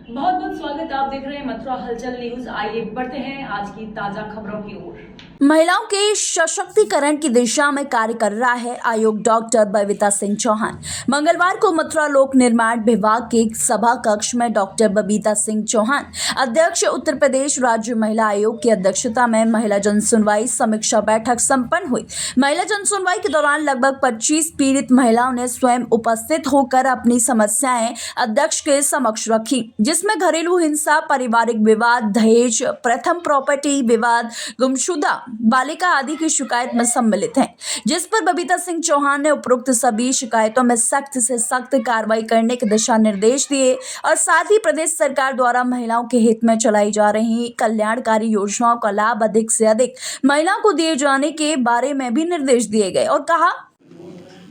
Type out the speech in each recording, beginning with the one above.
बहुत बहुत स्वागत। आप देख रहे हैं मथुरा हलचल न्यूज। आइए बढ़ते हैं आज की ताजा खबरों की ओर। महिलाओं के सशक्तिकरण की दिशा में कार्य कर रहा है आयोग। डॉक्टर बबीता सिंह चौहान मंगलवार को मथुरा लोक निर्माण विभाग के सभा कक्ष में डॉक्टर बबीता सिंह चौहान अध्यक्ष उत्तर प्रदेश राज्य महिला आयोग की अध्यक्षता में महिला जन सुनवाई समीक्षा बैठक संपन्न हुई। महिला जन सुनवाई के दौरान लगभग 25 पीड़ित महिलाओं ने स्वयं उपस्थित होकर अपनी समस्याएं अध्यक्ष के समक्ष रखी, जिसमें घरेलू हिंसा, पारिवारिक विवाद, दहेज, प्रथम प्रॉपर्टी विवाद, गुमशुदा बालिका आदि की शिकायत में सम्मिलित हैं, जिस पर बबीता सिंह चौहान ने उपरोक्त सभी शिकायतों में सख्त से सख्त कार्रवाई करने के दिशा निर्देश दिए और साथ ही प्रदेश सरकार द्वारा महिलाओं के हित में चलाई जा रही कल्याणकारी योजनाओं का लाभ अधिक से अधिक महिलाओं को दिए जाने के बारे में भी निर्देश दिए गए और कहा।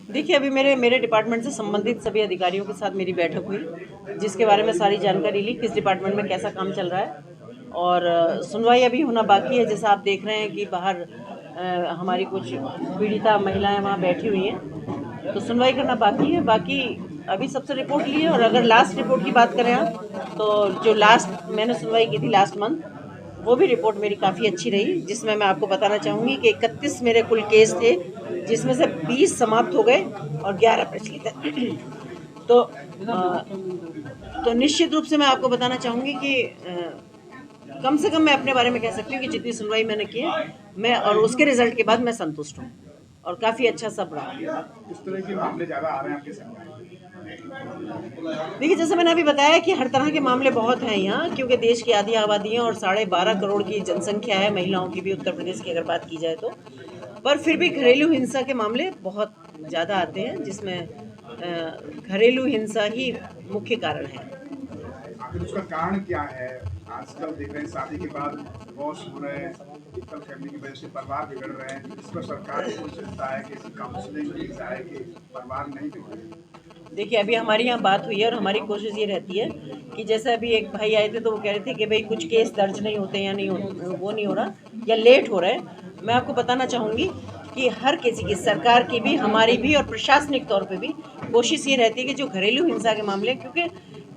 देखिए, अभी मेरे डिपार्टमेंट से संबंधित सभी अधिकारियों के साथ मेरी बैठक हुई, जिसके बारे में सारी जानकारी ली, किस डिपार्टमेंट में कैसा काम चल रहा है और सुनवाई अभी होना बाकी है। जैसा आप देख रहे हैं कि बाहर हमारी कुछ पीड़िता महिलाएं वहाँ बैठी हुई हैं, तो सुनवाई करना बाकी है। बाकी अभी सबसे रिपोर्ट ली है और अगर लास्ट रिपोर्ट की बात करें आप, तो जो लास्ट मैंने सुनवाई की थी लास्ट मंथ, वो भी रिपोर्ट मेरी काफ़ी अच्छी रही, जिसमें मैं आपको बताना चाहूँगी कि 31 मेरे कुल केस थे, जिसमें से 20 समाप्त हो गए और 11 प्रचलित हैं। तो निश्चित रूप से मैं आपको बताना चाहूँगी कि कम से कम मैं अपने बारे में कह सकती हूँ कि जितनी सुनवाई मैंने की है मैं, और उसके रिजल्ट के बाद मैं संतुष्ट हूँ और काफ़ी अच्छा सब रहा। इस तरह के मामले ज़्यादा आ रहे हैं आपके सामने? देखिए, जैसे मैंने अभी बताया कि हर तरह के मामले बहुत हैं यहाँ, क्योंकि देश की आधी आबादी है और 12.5 करोड़ की जनसंख्या है महिलाओं की भी उत्तर प्रदेश की अगर बात की जाए तो। पर फिर भी घरेलू हिंसा के मामले बहुत ज़्यादा आते हैं, जिसमें घरेलू हिंसा ही मुख्य कारण है। आखिर उसका कारण क्या है? आजकल देख रहे हैं शादी के बाद डिवोर्स हो रहे हैं, एकल फैमिली की वजह से परिवार बिगड़ रहे हैं। इस पर सरकार की कोशिश है कि ऐसी काउंसलिंग की जाए कि परिवार नहीं बिगड़े। देखिए, अभी हमारी यहाँ बात हुई है और हमारी कोशिश ये रहती है कि जैसे अभी एक भाई आए थे तो वो कह रहे थे कि भाई कुछ केस दर्ज नहीं होते या वो नहीं हो रहा या लेट हो रहा है। मैं आपको बताना चाहूँगी कि हर किसी की, सरकार की भी, हमारी भी और प्रशासनिक तौर पे भी कोशिश ये रहती है कि जो घरेलू हिंसा के मामले, क्योंकि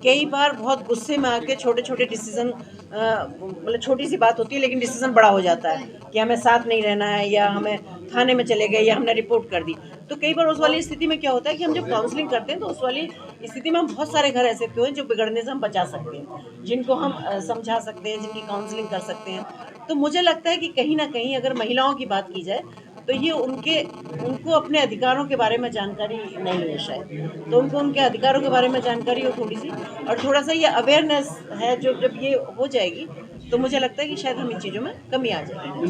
कई बार बहुत गुस्से में आके छोटे छोटे डिसीजन, मतलब छोटी सी बात होती है लेकिन डिसीजन बड़ा हो जाता है कि हमें साथ नहीं रहना है या हमें थाने में चले गए या हमने रिपोर्ट कर दी। तो कई बार उस वाली स्थिति में क्या होता है कि हम जब काउंसलिंग करते हैं तो उस वाली स्थिति में हम बहुत सारे घर ऐसे होते हैं जो बिगड़ने से हम बचा सकते हैं, जिनको हम समझा सकते हैं, जिनकी काउंसलिंग कर सकते हैं। तो मुझे लगता है कि कहीं ना कहीं अगर महिलाओं की बात की जाए तो ये उनको अपने अधिकारों के बारे में जानकारी नहीं है शायद, तो उनको उनके अधिकारों के बारे में जानकारी हो थोड़ी सी, और थोड़ा सा ये अवेयरनेस है जो जब ये हो जाएगी तो मुझे लगता है कि शायद हम इन चीज़ों में कमी आ जाएगी।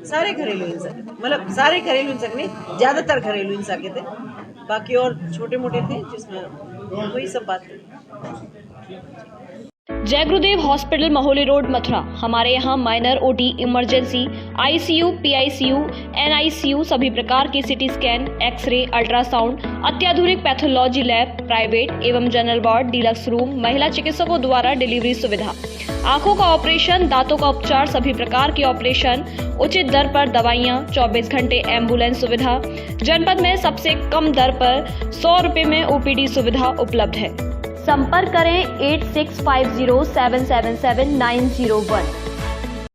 सारे घरेलू हिंसा, मतलब सारे घरेलू हिंसा नहीं, ज़्यादातर घरेलू हिंसा के थे, बाकी और छोटे मोटे थे जिसमें वही सब बात थी। जय गुरुदेव हॉस्पिटल महोली रोड मथुरा। हमारे यहाँ minor, OT, emergency, ICU, PICU, NICU, सभी प्रकार के सीटी स्कैन, एक्सरे, अल्ट्रासाउंड, अत्याधुनिक पैथोलॉजी लैब, प्राइवेट एवं जनरल वार्ड, डीलक्स रूम, महिला चिकित्सकों द्वारा डिलीवरी सुविधा, आंखों का ऑपरेशन, दांतों का उपचार, सभी प्रकार के ऑपरेशन, उचित दर पर दवाइयाँ, 24 घंटे एम्बुलेंस सुविधा, जनपद में सबसे कम दर पर 100 रुपये में ओपीडी सुविधा उपलब्ध है। संपर्क करें 8650777901।